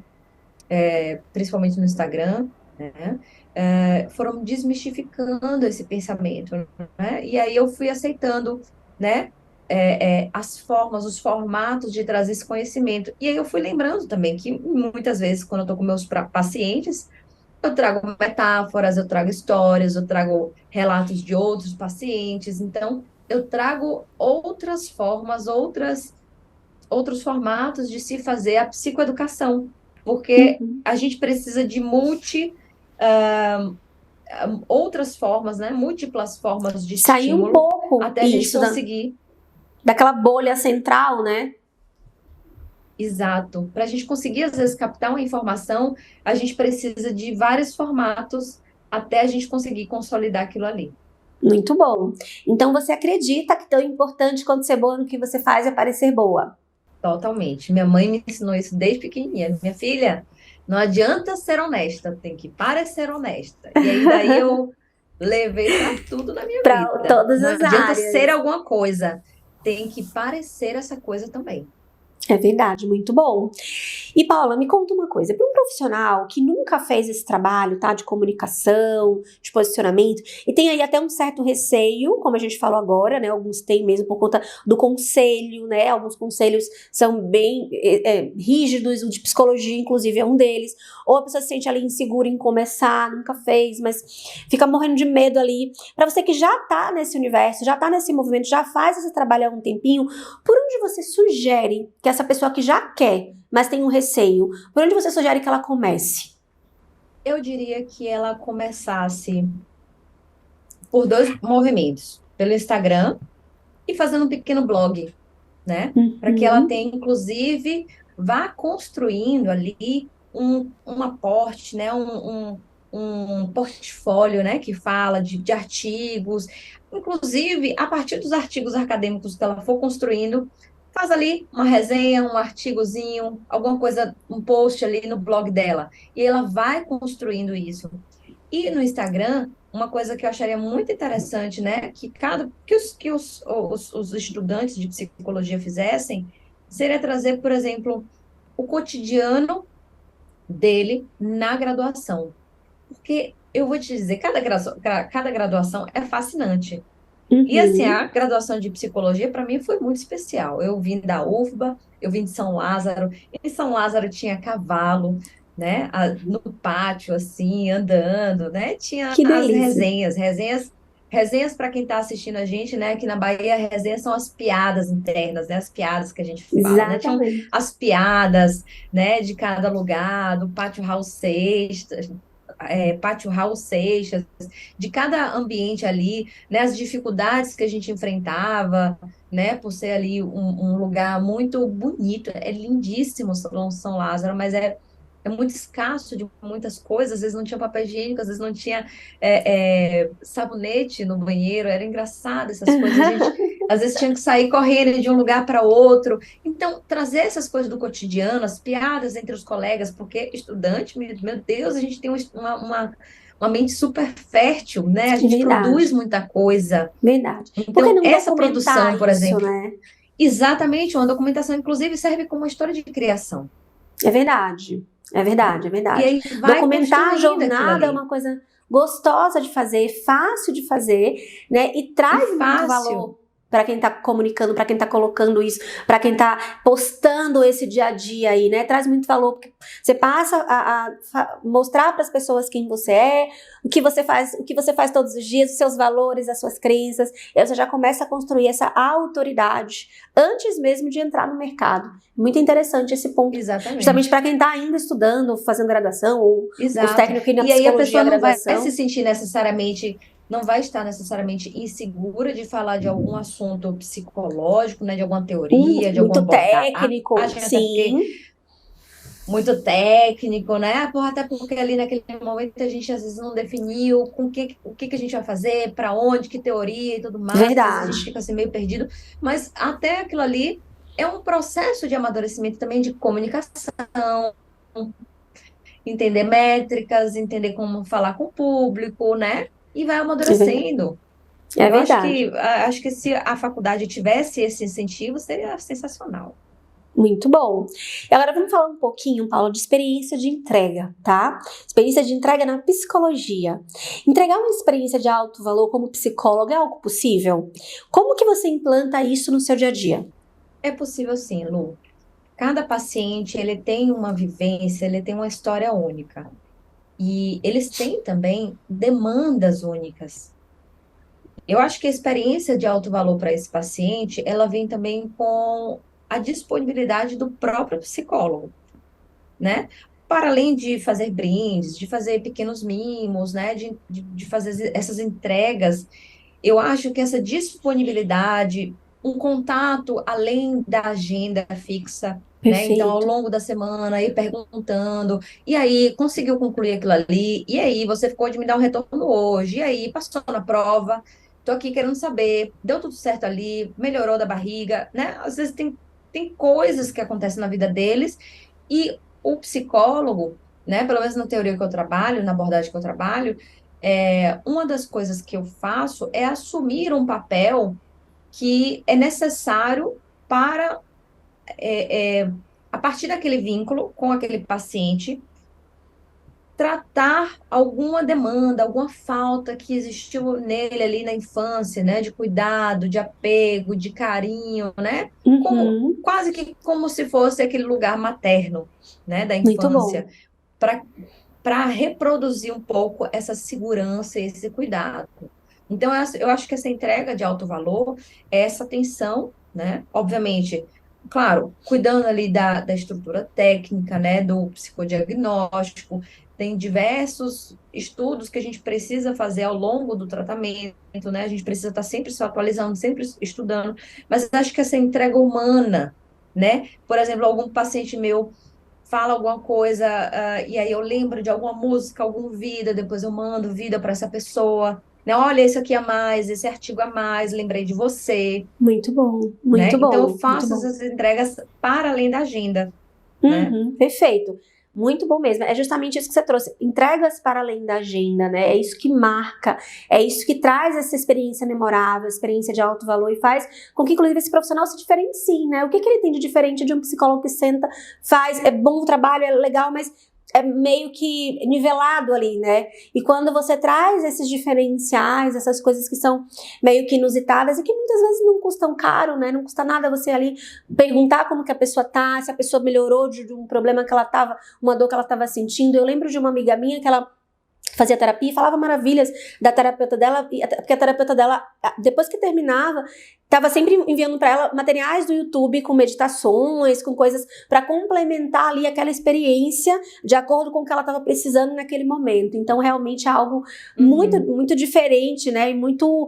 principalmente no Instagram, né? Foram desmistificando esse pensamento, né? E aí eu fui aceitando, né? As formas, os formatos de trazer esse conhecimento. E aí eu fui lembrando também que muitas vezes, quando eu estou com meus pacientes, eu trago metáforas, eu trago histórias, eu trago relatos de outros pacientes. Então, eu trago outras formas, outros formatos de se fazer a psicoeducação, porque Uhum. a gente precisa de outras formas, né? Múltiplas formas de Sair um estímulo pouco, até a gente isso, conseguir. daquela bolha central, né? Exato. Para a gente conseguir, às vezes, captar uma informação, a gente precisa de vários formatos até a gente conseguir consolidar aquilo ali. Muito bom. Então você acredita que tão importante quanto ser boa no que você faz é parecer boa? Totalmente. Minha mãe me ensinou isso desde pequenininha. Minha filha, não adianta ser honesta, tem que parecer honesta. E aí daí eu levei para tudo na minha Para vida. todas Não as adianta ser áreas. alguma coisa, tem que parecer essa coisa também. É verdade, muito bom. E Paula, me conta uma coisa, para um profissional que nunca fez esse trabalho, tá, de comunicação, de posicionamento, e tem aí até um certo receio, como a gente falou agora, né, alguns têm mesmo por conta do conselho, né, alguns conselhos são bem rígidos, o de psicologia, inclusive, é um deles, ou a pessoa se sente ali insegura em começar, nunca fez, mas fica morrendo de medo ali. Para você que já tá nesse universo, já tá nesse movimento, já faz esse trabalho há um tempinho, por onde você sugere que essa pessoa que já quer, mas tem um receio, por onde você sugere que ela comece? Eu diria que ela começasse por dois movimentos, pelo Instagram e fazendo um pequeno blog, né? Para que ela Uhum. tenha, inclusive, vá construindo ali um aporte, né? Um portfólio, né? Que fala de artigos, inclusive, a partir dos artigos acadêmicos que ela for construindo, faz ali uma resenha, um artigozinho, alguma coisa, um post ali no blog dela. E ela vai construindo isso. E no Instagram, uma coisa que eu acharia muito interessante, né, que os estudantes de psicologia fizessem, seria trazer, por exemplo, o cotidiano dele na graduação. Porque eu vou te dizer, cada graduação é fascinante. E assim, Uhum. a graduação de psicologia para mim foi muito especial. Eu vim da UFBA, eu vim de São Lázaro. Em São Lázaro tinha cavalo, né? No pátio, assim, andando, né? Tinha Que as delícia. resenhas para quem está assistindo a gente, né? Aqui na Bahia, resenhas são as piadas internas, né? As piadas que a gente fala, né? Tinham Exatamente. as piadas, né? De cada lugar, do Pátio Raul Seixas, Pátio Raul Seixas, de cada ambiente ali, né? As dificuldades que a gente enfrentava, né? Por ser ali um lugar muito bonito, é lindíssimo São Lázaro, mas é muito escasso de muitas coisas, às vezes não tinha papel higiênico, às vezes não tinha sabonete no banheiro, era engraçado essas coisas, a gente às vezes tinha que sair correndo de um lugar para outro. Então, trazer essas coisas do cotidiano, as piadas entre os colegas, porque estudante, meu Deus, a gente tem uma mente super fértil, né? A gente Verdade, produz muita coisa. verdade. Por que Então, não essa documentar produção, por isso, exemplo, né? exatamente, uma documentação, inclusive, serve como uma história de criação. É verdade, é verdade, é E verdade. aí vai Documentar a construindo aquilo jornada é ali. uma coisa gostosa de fazer, fácil de fazer, né? E E traz muito fácil. valor para quem está comunicando, para quem está colocando isso, para quem está postando esse dia a dia aí, né? Traz muito valor, porque você passa a mostrar para as pessoas quem você é, o que você faz todos os dias, os seus valores, as suas crenças. E aí você já começa a construir essa autoridade antes mesmo de entrar no mercado. Muito interessante esse ponto, justamente Exatamente. para quem está ainda estudando, fazendo graduação, ou os Exato. técnicos na E aí a psicologia, pessoa não vai se graduação. sentir necessariamente, não vai estar necessariamente insegura de falar de algum assunto psicológico, né, de alguma teoria, de alguma Muito abordagem, técnico, até porque sim, muito técnico, né? Até porque ali naquele momento a gente às vezes não definiu o que que a gente vai fazer, para onde, que teoria e tudo mais, às vezes a gente verdade. fica assim meio perdido, mas até aquilo ali é um processo de amadurecimento também de comunicação, entender métricas, entender como falar com o público, né? E vai É verdade. amadurecendo. É Eu verdade. acho que se a faculdade tivesse esse incentivo, seria sensacional. Muito bom. E agora vamos falar um pouquinho, Paulo, de experiência de entrega, tá? Experiência de entrega na psicologia. Entregar uma experiência de alto valor como psicólogo é algo possível? Como que você implanta isso no seu dia a dia? É possível sim, Lu. Cada paciente, ele tem uma vivência, ele tem uma história única. E eles têm também demandas únicas. Eu acho que a experiência de alto valor para esse paciente, ela vem também com a disponibilidade do próprio psicólogo, né? Para além de fazer brindes, de fazer pequenos mimos, né? De fazer essas entregas, eu acho que essa disponibilidade, um contato além da agenda fixa, né? Então, ao Perfeito. longo da semana, ir perguntando, e aí, conseguiu concluir aquilo ali? E aí, você ficou de me dar um retorno hoje? E aí, passou na prova? Tô aqui querendo saber, deu tudo certo ali? Melhorou da barriga, né? Às vezes tem coisas que acontecem na vida deles e o psicólogo, né? Pelo menos na teoria que eu trabalho, na abordagem que eu trabalho, uma das coisas que eu faço é assumir um papel que é necessário para, a partir daquele vínculo com aquele paciente, tratar alguma demanda, alguma falta que existiu nele ali na infância, né? De cuidado, de apego, de carinho, né? Como, Uhum. quase que como se fosse aquele lugar materno, né? Da Muito infância, bom. para reproduzir um pouco essa segurança e esse cuidado. Então, eu acho que essa entrega de alto valor é essa atenção, né? Obviamente, claro, cuidando ali da estrutura técnica, né? Do psicodiagnóstico, tem diversos estudos que a gente precisa fazer ao longo do tratamento, né? A gente precisa estar sempre se atualizando, sempre estudando, mas acho que essa entrega humana, né? Por exemplo, algum paciente meu fala alguma coisa, e aí eu lembro de alguma música, algum vida, depois eu mando vida para essa pessoa, né? Olha, esse aqui a mais, esse artigo a mais, lembrei de você, Muito bom. né? Muito Então eu bom. Muito faço bom. essas entregas para além da agenda, né? Uhum, perfeito. Muito bom mesmo. É justamente isso que você trouxe. Entregas para além da agenda, né? É isso que marca, é isso que traz essa experiência memorável, experiência de alto valor e faz com que, inclusive, esse profissional se diferencie, né? O que ele tem de diferente de um psicólogo que senta, faz, é bom o trabalho, é legal, mas é meio que nivelado ali, né? E quando você traz esses diferenciais, essas coisas que são meio que inusitadas e que muitas vezes não custam caro, né? Não custa nada você ali perguntar como que a pessoa tá, se a pessoa melhorou de um problema que ela tava, uma dor que ela tava sentindo. Eu lembro de uma amiga minha que ela fazia terapia e falava maravilhas da terapeuta dela, porque a terapeuta dela, depois que terminava, estava sempre enviando para ela materiais do YouTube com meditações, com coisas para complementar ali aquela experiência de acordo com o que ela estava precisando naquele momento. Então, realmente é algo muito, muito diferente, né? E muito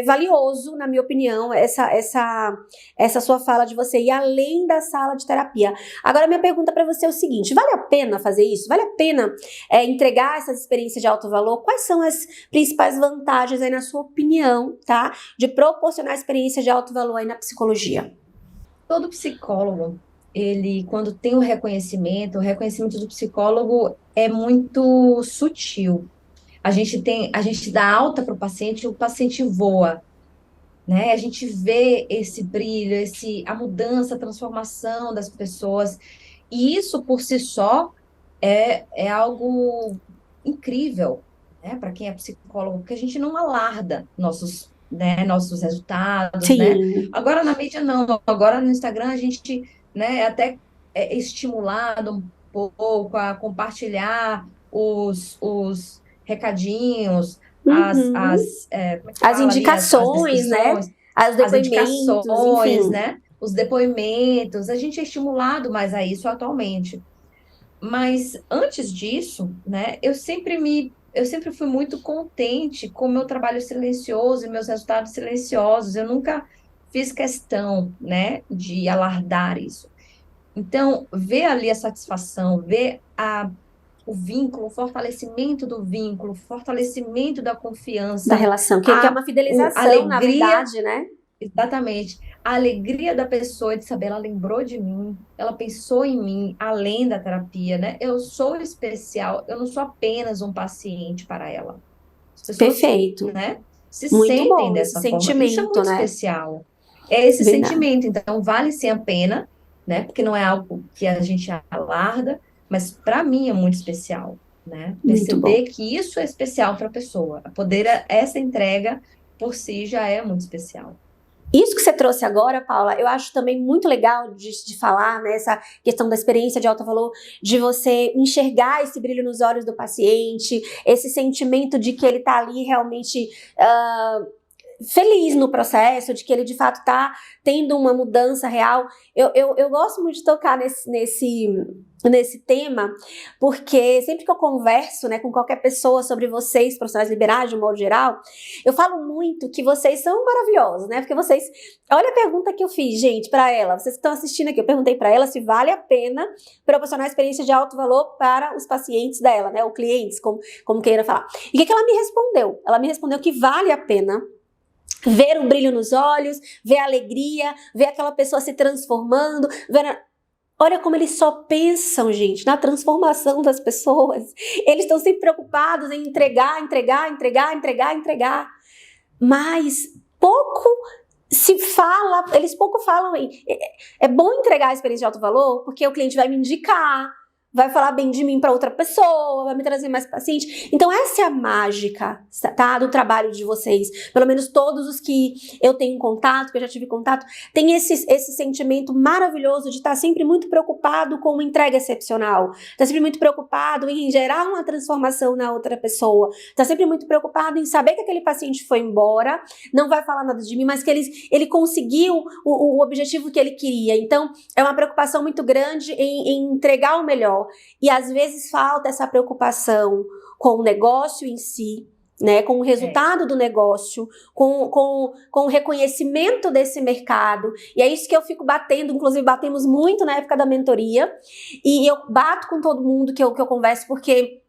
valioso, na minha opinião, essa sua fala de você ir além da sala de terapia. Agora, minha pergunta para você é o seguinte: vale a pena fazer isso? Vale a pena entregar essas experiências de alto valor? Quais são as principais vantagens aí, na sua opinião, tá? De proporcionar experiência de alto valor aí na psicologia? Todo psicólogo, ele, quando tem o reconhecimento do psicólogo é muito sutil. A gente dá alta para o paciente voa, né? A gente vê esse brilho, a mudança, a transformação das pessoas. E isso por si só é algo incrível, né? Para quem é psicólogo, porque a gente não alarda nossos resultados, né? Sim. Agora na mídia não, agora no Instagram a gente, né, até é estimulado um pouco a compartilhar os recadinhos, Uhum. como é que As fala ali, as indicações, né? descrições, Os as depoimentos, indicações, enfim. né? Os depoimentos, a gente é estimulado mais a isso atualmente. Mas antes disso, né, eu sempre fui muito contente com o meu trabalho silencioso e meus resultados silenciosos. Eu nunca fiz questão, né, de alardar isso. Então, ver ali a satisfação, o vínculo, o fortalecimento do vínculo, o fortalecimento da Da confiança, relação, que é uma a fidelização, na alegria. verdade, né? Exatamente. A alegria da pessoa de saber, ela lembrou de mim, ela pensou em mim, além da terapia, né? Eu sou especial, eu não sou apenas um paciente para ela. As pessoas, Perfeito. né, se Muito sentem bom esse dessa forma. Isso é sentimento, muito né? especial. É esse Verdade. sentimento. Então, vale sim a pena, né? Porque não é algo que a gente alarda, mas para mim é muito especial, né? Muito bom. Perceber que isso é especial para a pessoa. Essa entrega por si já é muito especial. Isso que você trouxe agora, Paula, eu acho também muito legal de falar, né, essa questão da experiência de alto valor, de você enxergar esse brilho nos olhos do paciente, esse sentimento de que ele está ali realmente feliz no processo, de que ele de fato está tendo uma mudança real. Eu gosto muito de tocar nesse tema, porque sempre que eu converso, né, com qualquer pessoa sobre vocês, profissionais liberais de um modo geral, eu falo muito que vocês são maravilhosos, né? Porque vocês, olha a pergunta que eu fiz, gente, para ela, vocês que estão assistindo aqui, eu perguntei para ela se vale a pena proporcionar experiência de alto valor para os pacientes dela, né, ou clientes, como queira falar. E o que ela me respondeu? Ela me respondeu que vale a pena ver um brilho nos olhos, ver a alegria, ver aquela pessoa se transformando, Olha como eles só pensam, gente, na transformação das pessoas. Eles estão sempre preocupados em entregar. Mas pouco se fala, eles pouco falam em... É bom entregar a experiência de alto valor, porque o cliente vai me indicar, vai falar bem de mim para outra pessoa, vai me trazer mais paciente. Então essa é a mágica, tá, do trabalho de vocês. Pelo menos todos os que eu tenho contato, que eu já tive contato, tem esse sentimento maravilhoso de estar sempre muito preocupado com uma entrega excepcional. Tá sempre muito preocupado em gerar uma transformação na outra pessoa. Tá sempre muito preocupado em saber que aquele paciente foi embora, não vai falar nada de mim, mas que ele conseguiu o objetivo que ele queria. Então é uma preocupação muito grande em entregar o melhor. E às vezes falta essa preocupação com o negócio em si, né, com o resultado do negócio, com o reconhecimento desse mercado. E é isso que eu fico batendo, inclusive batemos muito na época da mentoria, e eu bato com todo mundo que eu converso, porque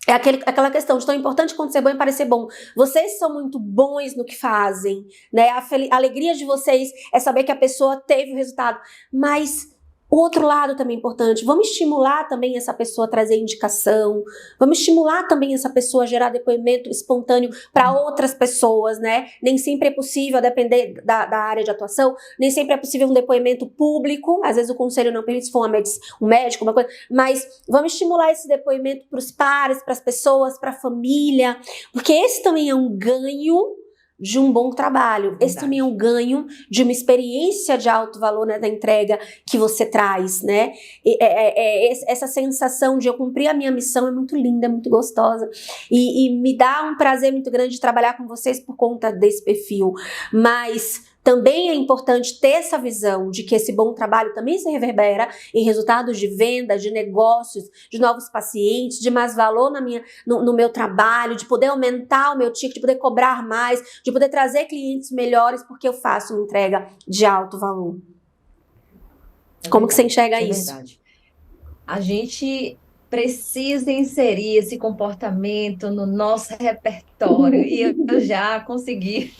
é aquela questão de tão importante quanto ser bom e parecer bom. Vocês são muito bons no que fazem, né? A alegria de vocês é saber que a pessoa teve o resultado, mas O outro lado também é importante, vamos estimular também essa pessoa a trazer indicação, vamos estimular também essa pessoa a gerar depoimento espontâneo para outras pessoas, né? Nem sempre é possível, a depender da área de atuação, nem sempre é possível um depoimento público, às vezes o conselho não permite, se for um médico, uma coisa, mas vamos estimular esse depoimento para os pares, para as pessoas, para a família, porque esse também é um ganho de um bom trabalho. Esse também é um ganho de uma experiência de alto valor, né, da entrega que você traz, né? Essa sensação de eu cumprir a minha missão é muito linda, é muito gostosa. E me dá um prazer muito grande de trabalhar com vocês por conta desse perfil. Mas também é importante ter essa visão de que esse bom trabalho também se reverbera em resultados de vendas, de negócios, de novos pacientes, de mais valor no meu trabalho, de poder aumentar o meu ticket, de poder cobrar mais, de poder trazer clientes melhores porque eu faço uma entrega de alto valor. Como que você enxerga isso? Verdade. A gente precisa inserir esse comportamento no nosso repertório e eu já consegui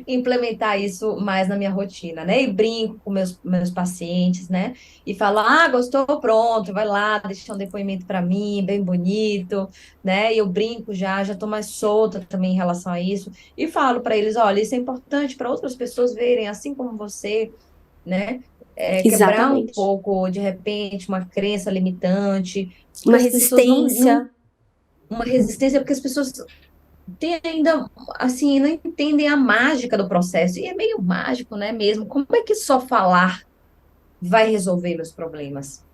implementar isso mais na minha rotina, né? E brinco com meus pacientes, né? E falo, gostou? Pronto, vai lá, deixa um depoimento para mim, bem bonito, né? E eu brinco já tô mais solta também em relação a isso e falo para eles, olha, isso é importante para outras pessoas verem, assim como você, né? Quebrar um pouco, de repente, uma crença limitante. Uma resistência. Uma resistência, porque as pessoas têm ainda, assim, não entendem a mágica do processo. E é meio mágico, né, mesmo? Como é que só falar vai resolver meus problemas?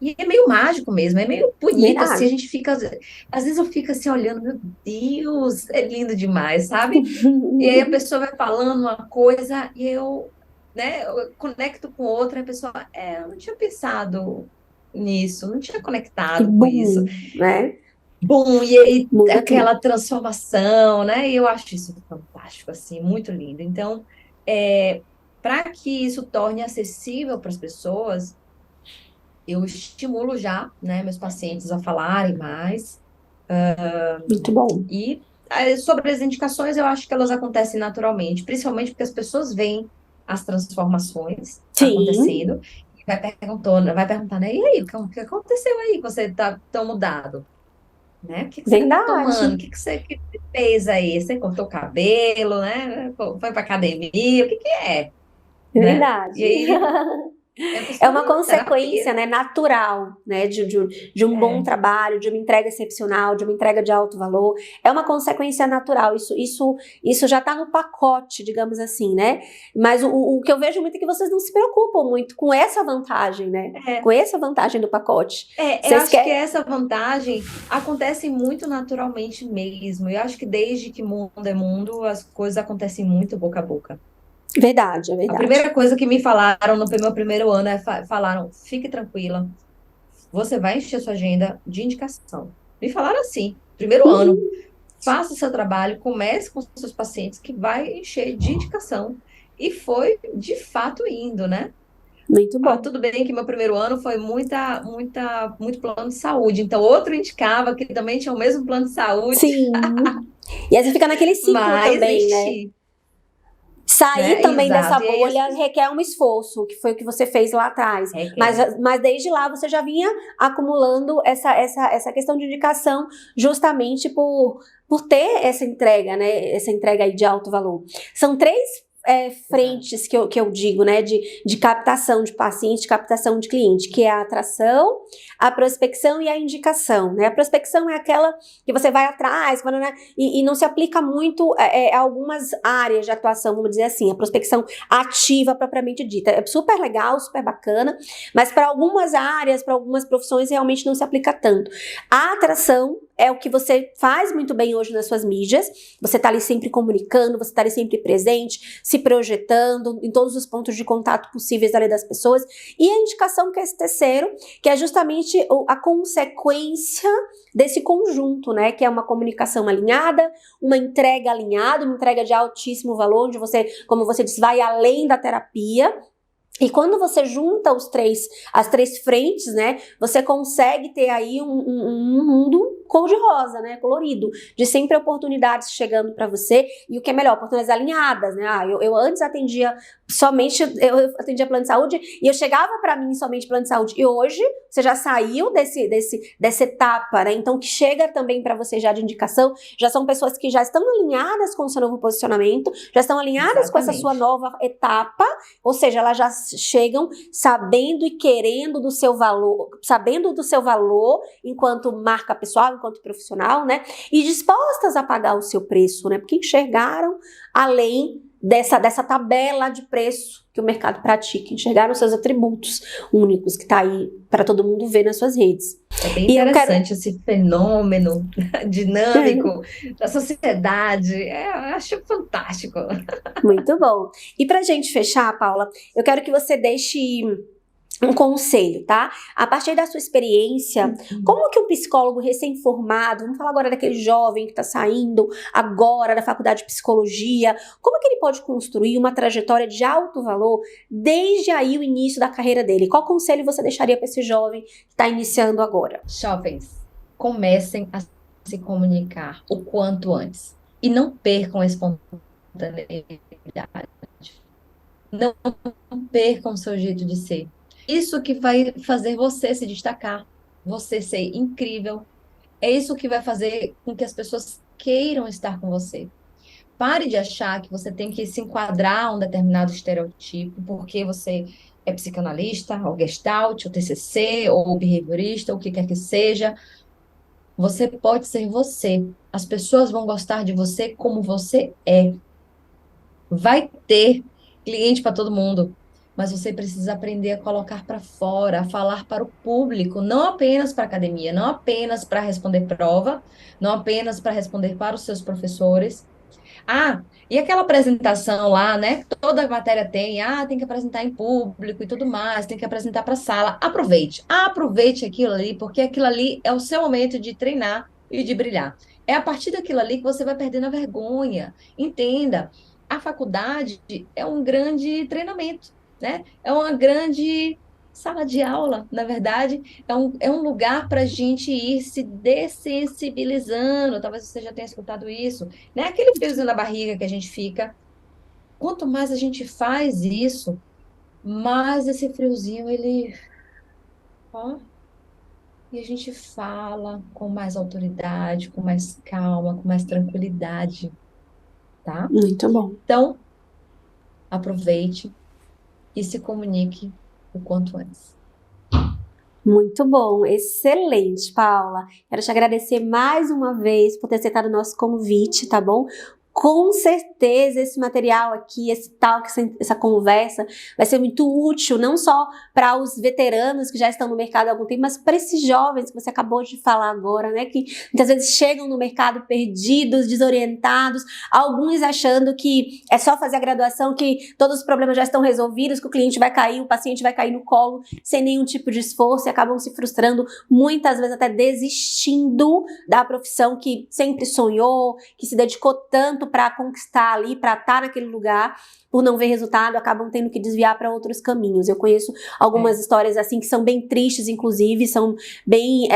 E é meio mágico mesmo, é meio bonito, assim, a gente fica... Às vezes eu fico assim, olhando, meu Deus, é lindo demais, sabe? E aí a pessoa vai falando uma coisa e eu... né, eu conecto com outra, e a pessoa, eu não tinha pensado nisso, não tinha conectado com isso. Né? Bom, e aí aquela transformação, né, e eu acho isso fantástico, assim, muito lindo. Então, para que isso torne acessível para as pessoas, eu estimulo já, né, meus pacientes a falarem mais. Muito bom. E sobre as indicações, eu acho que elas acontecem naturalmente, principalmente porque as pessoas veem as transformações acontecendo, e vai perguntar, né? E aí, o que aconteceu aí que você tá tão mudado? Né? O que você tá tomando? O que você fez aí? Você cortou o cabelo, né? Foi pra academia? O que é? Verdade. Né? E aí, é uma consequência, né, natural, né, de um bom trabalho, de uma entrega excepcional, de uma entrega de alto valor. É uma consequência natural. Isso já está no pacote, digamos assim, né? Mas o que eu vejo muito é que vocês não se preocupam muito com essa vantagem, né? Com essa vantagem do pacote. Eu acho que essa vantagem acontece muito naturalmente mesmo. Eu acho que desde que mundo é mundo, as coisas acontecem muito boca a boca. Verdade, é verdade. A primeira coisa que me falaram no meu primeiro ano falaram, fique tranquila, você vai encher sua agenda de indicação. Me falaram assim, primeiro ano, faça o seu trabalho, comece com seus pacientes que vai encher de indicação. E foi, de fato, indo, né? Muito bom. Tudo bem que meu primeiro ano foi muito plano de saúde, então outro indicava que também tinha o mesmo plano de saúde. Sim. E aí você fica naquele ciclo também, né? Sair também dessa bolha requer um esforço, que foi o que você fez lá atrás. Mas desde lá você já vinha acumulando essa questão de indicação justamente por ter essa entrega, né? Essa entrega aí de alto valor. São 3 frentes que eu digo, né, de captação de paciente, de captação de cliente, que é a atração, a prospecção e a indicação, né? A prospecção é aquela que você vai atrás, né, e não se aplica muito a algumas áreas de atuação, vamos dizer assim, a prospecção ativa propriamente dita. É super legal, super bacana, mas para algumas áreas, para algumas profissões, realmente não se aplica tanto. A atração é o que você faz muito bem hoje nas suas mídias, você tá ali sempre comunicando, você tá ali sempre presente, se projetando em todos os pontos de contato possíveis ali das pessoas, e a indicação, que é esse terceiro, que é justamente a consequência desse conjunto, né, que é uma comunicação alinhada, uma entrega alinhada, uma entrega de altíssimo valor, onde você, como você disse, vai além da terapia. E quando você junta as 3 frentes, né, você consegue ter aí um mundo cor-de-rosa, né? Colorido, de sempre oportunidades chegando para você, e o que é melhor, oportunidades alinhadas, né? Eu antes atendia somente, eu atendia plano de saúde, e eu chegava para mim somente plano de saúde, e hoje você já saiu dessa etapa, né? Então, o que chega também para você já de indicação, já são pessoas que já estão alinhadas com o seu novo posicionamento, já estão alinhadas com essa sua nova etapa, ou seja, elas já chegam sabendo e querendo do seu valor, sabendo do seu valor enquanto marca pessoal, enquanto profissional, né? E dispostas a pagar o seu preço, né? Porque enxergaram além dessa tabela de preço que o mercado pratica, enxergaram seus atributos únicos que tá aí para todo mundo ver nas suas redes. É bem interessante esse fenômeno dinâmico da sociedade. Eu acho fantástico. Muito bom. E pra gente fechar, Paula, eu quero que você deixe um conselho, tá? A partir da sua experiência, como que um psicólogo recém-formado, vamos falar agora daquele jovem que está saindo agora da faculdade de psicologia, como que ele pode construir uma trajetória de alto valor desde aí o início da carreira dele? Qual conselho você deixaria para esse jovem que está iniciando agora? Jovens, comecem a se comunicar o quanto antes e não percam a espontaneidade. Não percam o seu jeito de ser. Isso que vai fazer você se destacar, você ser incrível. É isso que vai fazer com que as pessoas queiram estar com você. Pare de achar que você tem que se enquadrar a um determinado estereotipo, porque você é psicanalista, ou Gestalt, ou TCC, ou behaviorista, ou o que quer que seja. Você pode ser você. As pessoas vão gostar de você como você é. Vai ter cliente para todo mundo, mas você precisa aprender a colocar para fora, a falar para o público, não apenas para a academia, não apenas para responder prova, não apenas para responder para os seus professores. Ah, e aquela apresentação lá, né? Toda matéria tem que apresentar em público e tudo mais, tem que apresentar para a sala. Aproveite aquilo ali, porque aquilo ali é o seu momento de treinar e de brilhar. É a partir daquilo ali que você vai perdendo a vergonha. Entenda, a faculdade é um grande treinamento, né? É uma grande sala de aula, na verdade, é um lugar para a gente ir se dessensibilizando. Talvez você já tenha escutado isso, né? Aquele friozinho na barriga que a gente fica. Quanto mais a gente faz isso, mais esse friozinho ele, ó, e a gente fala com mais autoridade, com mais calma, com mais tranquilidade, tá? Muito bom. Então, aproveite e se comunique o quanto antes. Muito bom, excelente, Paula. Quero te agradecer mais uma vez por ter aceitado o nosso convite, tá bom? Com certeza esse material aqui, esse talk, essa conversa vai ser muito útil, não só para os veteranos que já estão no mercado há algum tempo, mas para esses jovens que você acabou de falar agora, né? Que muitas vezes chegam no mercado perdidos, desorientados, alguns achando que é só fazer a graduação, que todos os problemas já estão resolvidos, que o cliente vai cair, o paciente vai cair no colo sem nenhum tipo de esforço e acabam se frustrando, muitas vezes até desistindo da profissão que sempre sonhou, que se dedicou tanto para conquistar ali, para estar naquele lugar, por não ver resultado, acabam tendo que desviar para outros caminhos. Eu conheço algumas histórias assim que são bem tristes, inclusive, são bem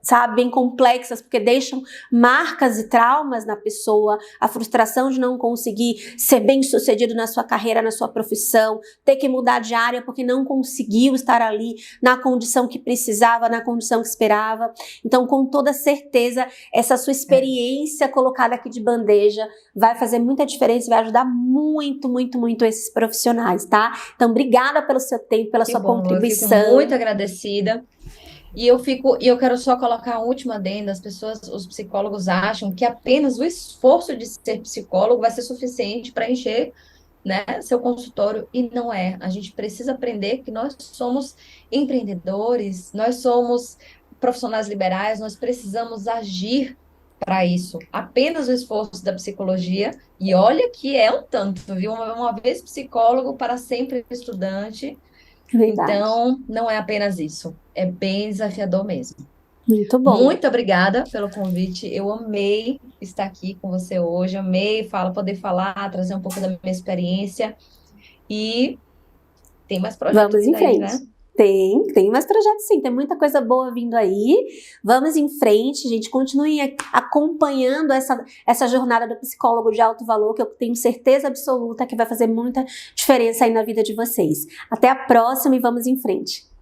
sabe, bem complexas, porque deixam marcas e traumas na pessoa, a frustração de não conseguir ser bem sucedido na sua carreira, na sua profissão, ter que mudar de área porque não conseguiu estar ali na condição que precisava, na condição que esperava. Então, com toda certeza, essa sua experiência colocada aqui de bandeja vai fazer muita diferença e vai ajudar muito, muito, muito esses profissionais, tá? Então, obrigada pelo seu tempo, pela sua contribuição. Eu fico muito agradecida. E eu quero só colocar a última adenda. Os psicólogos acham que apenas o esforço de ser psicólogo vai ser suficiente para encher, né, seu consultório, e não é. A gente precisa aprender que nós somos empreendedores, nós somos profissionais liberais, nós precisamos agir para isso. Apenas o esforço da psicologia, e olha que é um tanto, viu? Uma vez psicólogo, para sempre estudante. Verdade. Então, não é apenas isso. É bem desafiador mesmo. Muito bom. Muito obrigada pelo convite. Eu amei estar aqui com você hoje. Amei poder falar, trazer um pouco da minha experiência. E tem mais projetos Vamos em frente. aí, né? Tem mais projetos sim, tem muita coisa boa vindo aí. Vamos em frente, gente. Continuem acompanhando essa jornada do psicólogo de alto valor, que eu tenho certeza absoluta que vai fazer muita diferença aí na vida de vocês. Até a próxima e vamos em frente.